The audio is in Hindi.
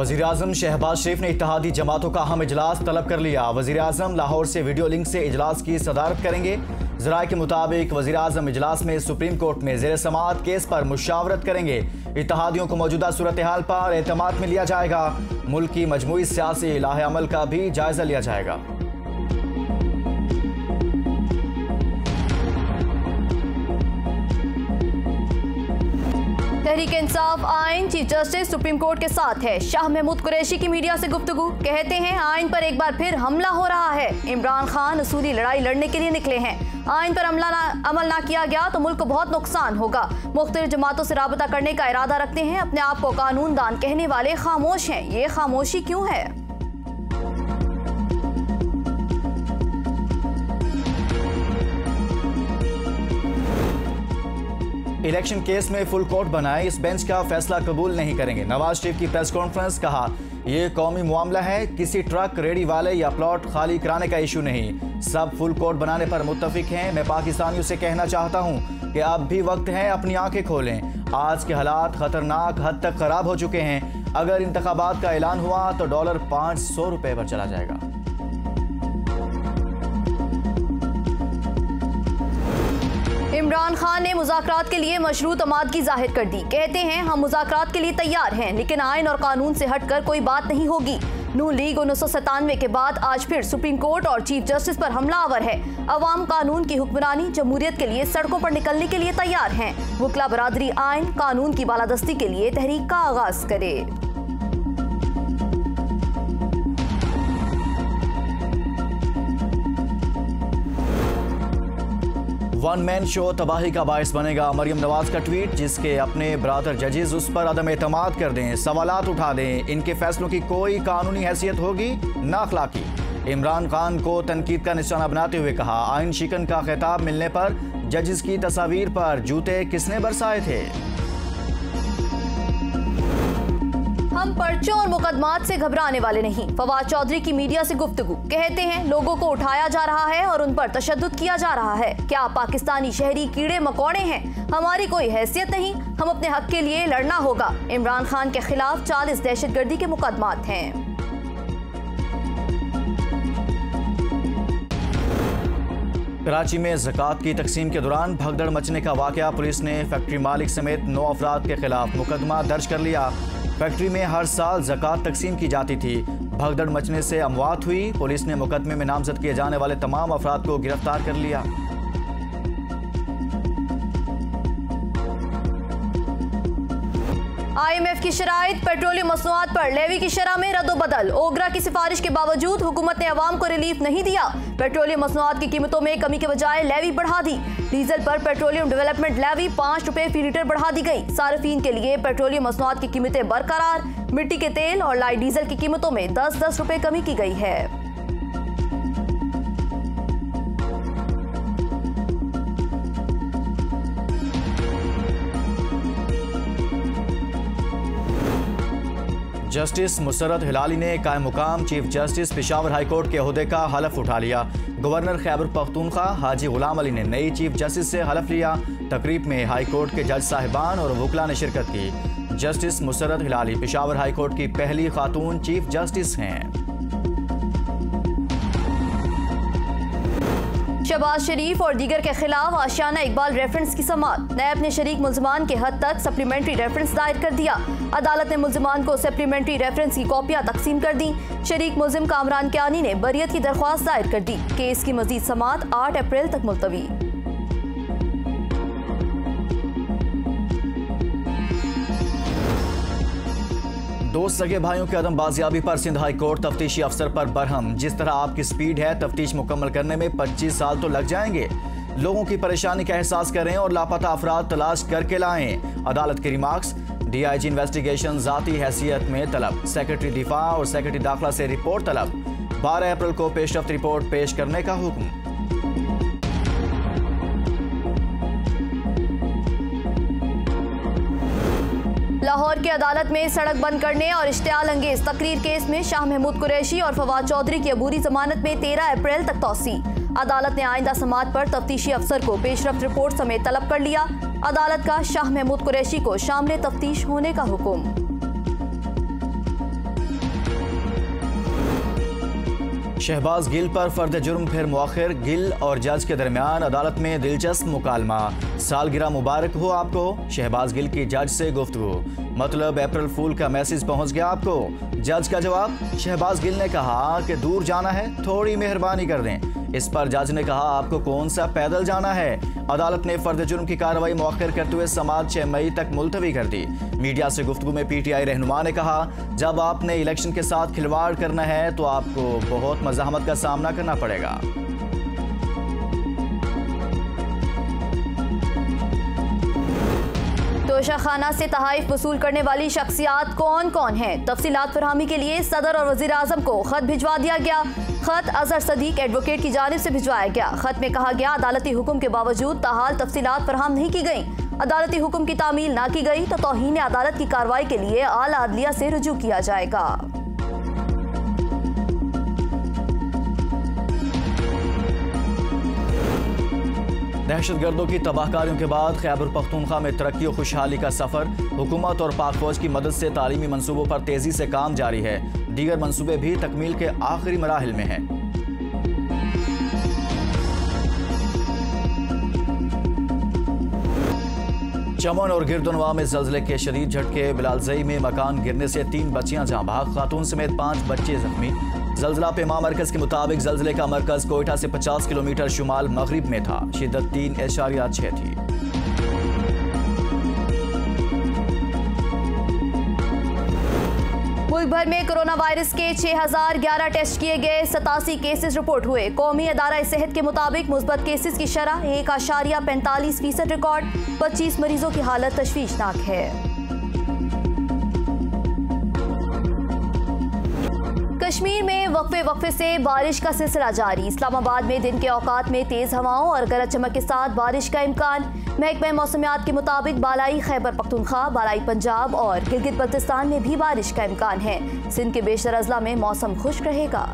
वज़ीर-ए-आज़म शहबाज शरीफ ने इत्तेहादी जमातों का अहम इजलास तलब कर लिया। वज़ीर-ए-आज़म लाहौर से वीडियो लिंक से इजलास की सदारत करेंगे। ज़राए के मुताबिक वज़ीर-ए-आज़म इजलास में सुप्रीम कोर्ट में ज़ेर समाअत केस पर मुशावरत करेंगे। इत्तेहादियों को मौजूदा सूरत हाल पर एतमाद में लिया जाएगा। मुल्क की मजमूई सियासी लाहे अमल का भी जायजा लिया जाएगा। तहरीक इंसाफ आइन चीफ जस्टिस सुप्रीम कोर्ट के साथ है। शाह महमूद कुरैशी की मीडिया से गुफ्तगू, कहते हैं आइन पर एक बार फिर हमला हो रहा है। इमरान खान असूली लड़ाई लड़ने के लिए निकले हैं। आइन पर अमल ना किया गया तो मुल्क को बहुत नुकसान होगा। मुख्तलिफ जमातों से राबता करने का इरादा रखते हैं। अपने आप को कानून दान कहने वाले खामोश हैं। ये खामोशी क्यों है? इलेक्शन केस में फुल कोर्ट बनाए, इस बेंच का फैसला कबूल नहीं करेंगे। नवाज शरीफ की प्रेस कॉन्फ्रेंस, कहा यह कौमी मामला है, किसी ट्रक रेडी वाले या प्लॉट खाली कराने का इशू नहीं। सब फुल कोर्ट बनाने पर मुत्तफिक हैं। मैं पाकिस्तानियों से कहना चाहता हूं कि अब भी वक्त है, अपनी आंखें खोलें। आज के हालात खतरनाक हद तक खराब हो चुके हैं। अगर इंतखाबात का ऐलान हुआ तो डॉलर 500 रुपए पर चला जाएगा। इमरान खान ने मुज़ाकरात के लिए मशरूत आमादगी जाहिर कर दी। कहते हैं हम मुज़ाकरात के लिए तैयार हैं, लेकिन आइन और कानून से हटकर कोई बात नहीं होगी। नून लीग 1997 के बाद आज फिर सुप्रीम कोर्ट और चीफ जस्टिस पर हमलावर है। अवाम कानून की हुक्मरानी जमहूरियत के लिए सड़कों पर निकलने के लिए तैयार हैं। वकला बरादरी आइन कानून की बालादस्ती के लिए तहरीक का आगाज करे। वन मैन शो तबाही का बायस बनेगा। मरियम नवाज का ट्वीट, जिसके अपने बरादर जजेस उस पर अदम एतमाद कर दें, सवालात उठा दें, इनके फैसलों की कोई कानूनी हैसियत होगी ना अखलाकी। इमरान खान को तनकीद का निशाना बनाते हुए कहा आइन शिकन का खिताब मिलने पर जजेस की तस्वीर पर जूते किसने बरसाए थे। हम पर्चों और मुकदमात से घबराने वाले नहीं। फवाद चौधरी की मीडिया से गुफ्तगू, कहते हैं लोगों को उठाया जा रहा है और उन पर तशद्दुद किया जा रहा है। क्या पाकिस्तानी शहरी कीड़े मकोड़े हैं? हमारी कोई हैसियत नहीं, हम अपने हक के लिए लड़ना होगा। इमरान खान के खिलाफ 40 दहशतगर्दी के मुकदमात हैं। कराची में ज़कात की तकसीम के दौरान भगदड़ मचने का वाकया, पुलिस ने फैक्ट्री मालिक समेत 9 अफराद के खिलाफ मुकदमा दर्ज कर लिया। फैक्ट्री में हर साल ज़कात तकसीम की जाती थी। भगदड़ मचने से अमवात हुई। पुलिस ने मुकदमे में नामजद किए जाने वाले तमाम अफराद को गिरफ्तार कर लिया। IMF की शराइत, पेट्रोलियम मसनूआत पर लेवी की शरह में रद्दोबदल। ओगरा की सिफारिश के बावजूद हुकूमत ने अवाम को रिलीफ नहीं दिया। पेट्रोलियम मसनूआत की कीमतों में कमी के बजाय लेवी बढ़ा दी। डीजल पर पेट्रोलियम डेवलपमेंट लेवी 5 रुपए फी लीटर बढ़ा दी गई। सार्फिन के लिए पेट्रोलियम मसनूआत की कीमतें बरकरार। मिट्टी के तेल और लाइट डीजल की कीमतों में 10-10 रुपए कमी की गई है। जस्टिस मुसर्रत हिलाली ने कायम मुकाम chief justice Peshawar high court के ओहदे का हलफ उठा लिया। गवर्नर खैबर पख्तूनख्वा हाजी गुलाम अली ने नई चीफ जस्टिस से हलफ लिया। तकरीब में हाई कोर्ट के जज साहिबान और वकला ने शिरकत की। Justice Musarrat Hilali Peshawar high court की पहली खातून चीफ जस्टिस हैं। शहबाज शरीफ और दीगर के खिलाफ आशियाना इकबाल रेफरेंस की समाअत। नैब ने शरीक मुल्ज़िमान के हद तक सप्लीमेंट्री रेफरेंस दायर कर दिया। अदालत ने मुल्ज़िमान को सप्लीमेंट्री रेफरेंस की कॉपियां तकसीम कर दी। शरीक मुल्ज़िम कामरान कियानी ने बरियत की दरख्वास्त दायर कर दी। केस की मज़ीद समाअत 8 अप्रैल तक मुलतवी। दो सगे भाइयों के अदम बाजियाबी पर सिंध हाई कोर्ट तफ्तीशी अफसर पर बरहम। जिस तरह आपकी स्पीड है, तफ्तीश मुकम्मल करने में 25 साल तो लग जाएंगे। लोगों की परेशानी का एहसास करें और लापता अफराद तलाश करके लाएं। अदालत के रिमार्क्स, DIG इन्वेस्टिगेशन जाती हैसियत में तलब। सेक्रेटरी दिफा और सेक्रेटरी दाखिला से रिपोर्ट तलब। 12 अप्रैल को पेशरफ्त रिपोर्ट पेश करने का हुक्म। लाहौर की अदालत में सड़क बंद करने और इश्तियाल अंगेज तकरीर केस में शाह महमूद कुरैशी और फवाद चौधरी की अबूरी जमानत में 13 अप्रैल तक तौसी। अदालत ने आइंदा समाअत पर तफ्तीशी अफसर को पेशरफ्त रिपोर्ट समेत तलब कर लिया। अदालत का शाह महमूद कुरैशी को शामिल तफ्तीश होने का हुक्म। शहबाज गिल पर फर्द जुर्म फिर मुअख्खर, गिल और जज के दरमियान अदालत में दिलचस्प मुकालमा। सालगिरह मुबारक हो आपको, शहबाज गिल की जज से गुफ्तगू। मतलब अप्रैल फूल का मैसेज पहुंच गया आपको? जज का जवाब, शहबाज गिल ने कहा कि दूर जाना है, थोड़ी मेहरबानी कर दें। इस पर जज ने कहा आपको कौन सा पैदल जाना है। अदालत ने फर्द जुर्म की कार्रवाई मुअख्खर करते हुए समाअत 6 मई तक मुलतवी कर दी। मीडिया से गुफ्तगू में PTI रहनुमा ने कहा जब आपने इलेक्शन के साथ खिलवाड़ करना है तो आपको बहुत मज़ाहमत का सामना करना पड़ेगा। तोशाखाना से तहाइफ वसूल करने वाली शख्सियात कौन कौन हैं? तफसीलात फरहमी के लिए सदर और वज़ीर आज़म को खत भिजवा दिया गया। खत अजहर सदीक एडवोकेट की जानिब से भिजवाया गया। खत में कहा गया अदालती हुक्म के बावजूद ताहाल तफसीलात फराहम नहीं की गई। अदालती हुक्म की तामील ना की गई तो तौहीन अदालत की कार्रवाई के लिए आला अदलिया से रुजू किया जाएगा। दहशतगर्दों की तबाहकारियों के बाद खैबर पख्तूनख्वा में तरक्की और खुशहाली का सफर। हुकूमत और पाक फौज की मदद से तालीमी मंसूबों पर तेजी से काम जारी है। दीगर मंसूबे भी तकमील के आखिरी मराहिल में हैं। चमन और गिरदनवा में जल्जले के शदीद झटके। बिलालजई में मकान गिरने से 3 बच्चियां जहां भाग, खातून समेत 5 बच्चे जख्मी। जल्जला पेमा मरकज के मुताबिक जल्जले का मरकज कोयटा से 50 किलोमीटर शुमाल मगरिब में था। शिद्दत 3.6 थी। मुल्क भर में कोरोना वायरस के 6011 टेस्ट किए गए, 87 केसेस रिपोर्ट हुए। कौमी अदारा सेहत के मुताबिक मुस्बत केसेस की शरह 1.45% रिकॉर्ड। 25 मरीजों की हालत तशवीशनाक है। कश्मीर में वक्फे से बारिश का सिलसिला जारी। इस्लामाबाद में दिन के औकात में तेज हवाओं और गरज चमक के साथ बारिश का इम्कान। महकमा मौसमियात के मुताबिक बालाई खैबर पख्तूनख्वा, बालाई पंजाब और गिलगित बल्तिस्तान में भी बारिश का इम्कान है। सिंध के बेशतर अजला में मौसम खुश्क रहेगा।